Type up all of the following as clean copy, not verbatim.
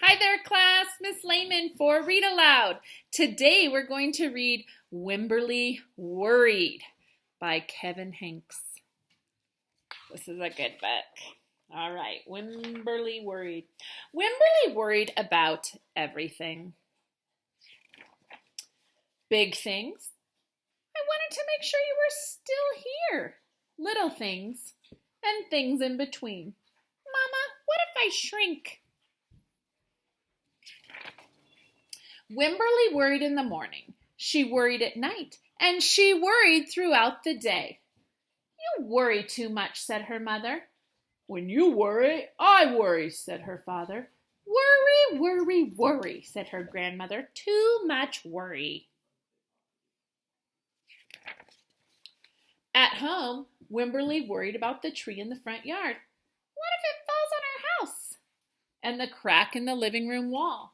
Hi there, class. Miss Lehmann for Read Aloud. Today we're going to read Wemberly Worried by Kevin Hanks. This is a good book. All right, Wemberly Worried. Wemberly worried about everything. Big things. I wanted to make sure you were still here. Little things and things in between. Mama, what if I shrink? Wemberly worried in the morning. She worried at night, and she worried throughout the day. You worry too much, said her mother. When you worry, I worry, said her father. Worry, worry, worry, said her grandmother. Too much worry. At home, Wemberly worried about the tree in the front yard. What if it falls on our house? And the crack in the living room wall.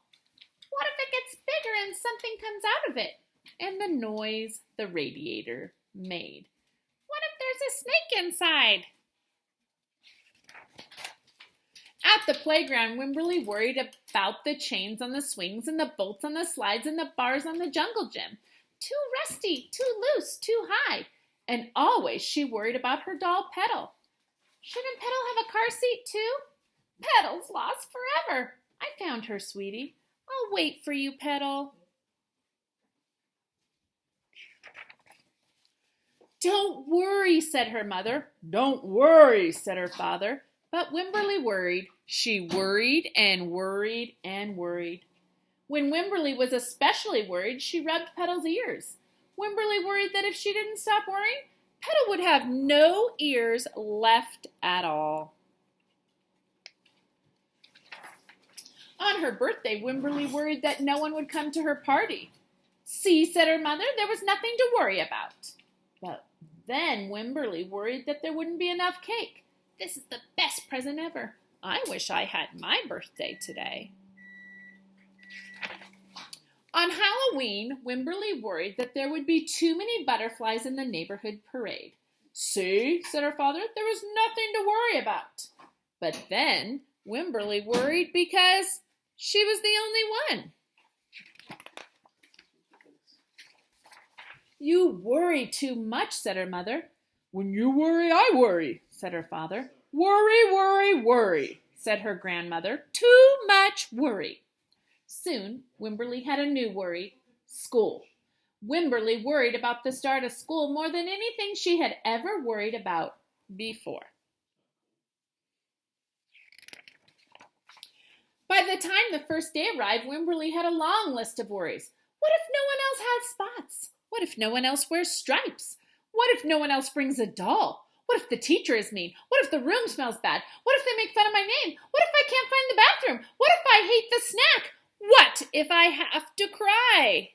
What if it gets bigger and something comes out of it? And the noise the radiator made. What if there's a snake inside? At the playground, Wemberly worried about the chains on the swings and the bolts on the slides and the bars on the jungle gym. Too rusty, too loose, too high. And always she worried about her doll Petal. Shouldn't Petal have a car seat too? Petal's lost forever. I found her, sweetie. I'll wait for you, Petal. Don't worry, said her mother. Don't worry, said her father. But Wemberly worried. She worried and worried and worried. When Wemberly was especially worried, she rubbed Petal's ears. Wemberly worried that if she didn't stop worrying, Petal would have no ears left at all. On her birthday, Wemberly worried that no one would come to her party. See, said her mother, there was nothing to worry about. But then Wemberly worried that there wouldn't be enough cake. This is the best present ever. I wish I had my birthday today. On Halloween, Wemberly worried that there would be too many butterflies in the neighborhood parade. See, said her father, there was nothing to worry about. But then Wemberly worried because she was the only one. You worry too much, said her mother. When you worry, I worry, said her father. Worry, worry, worry, said her grandmother. Too much worry. Soon, Wemberly had a new worry, school. Wemberly worried about the start of school more than anything she had ever worried about before. By the time the first day arrived, Wemberly had a long list of worries. What if no one else has spots? What if no one else wears stripes? What if no one else brings a doll? What if the teacher is mean? What if the room smells bad? What if they make fun of my name? What if I can't find the bathroom? What if I hate the snack? What if I have to cry?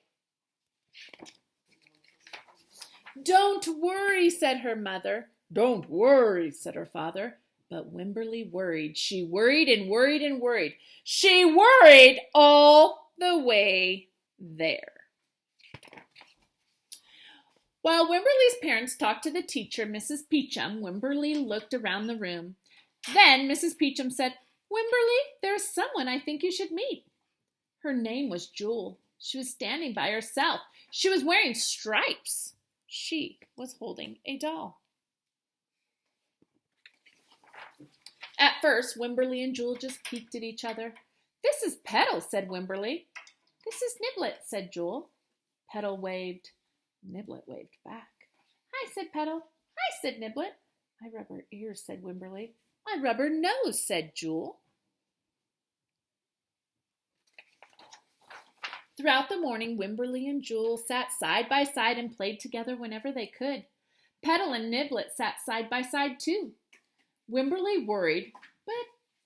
Don't worry, said her mother. Don't worry, said her father. But Wemberly worried. She worried and worried and worried. She worried all the way there. While Wemberly's parents talked to the teacher, Mrs. Peachum, Wemberly looked around the room. Then Mrs. Peachum said, Wemberly, there's someone I think you should meet. Her name was Jewel. She was standing by herself. She was wearing stripes. She was holding a doll. At first, Wemberly and Jewel just peeked at each other. This is Petal, said Wemberly. This is Niblet, said Jewel. Petal waved. Niblet waved back. Hi, said Petal. Hi, said Niblet. I rub her ears, said Wemberly. I rub her nose, said Jewel. Throughout the morning, Wemberly and Jewel sat side by side and played together whenever they could. Petal and Niblet sat side by side, too. Wemberly worried, but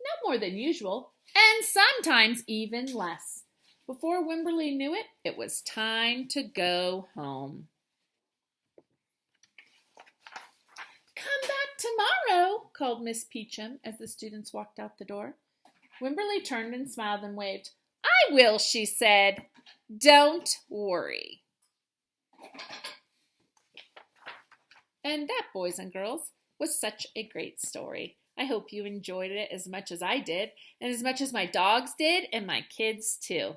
no more than usual, and sometimes even less. Before Wemberly knew it, it was time to go home. Come back tomorrow, called Miss Peachum as the students walked out the door. Wemberly turned and smiled and waved. I will, she said. Don't worry. And that, boys and girls, was such a great story. I hope you enjoyed it as much as I did, and as much as my dogs did, and my kids too.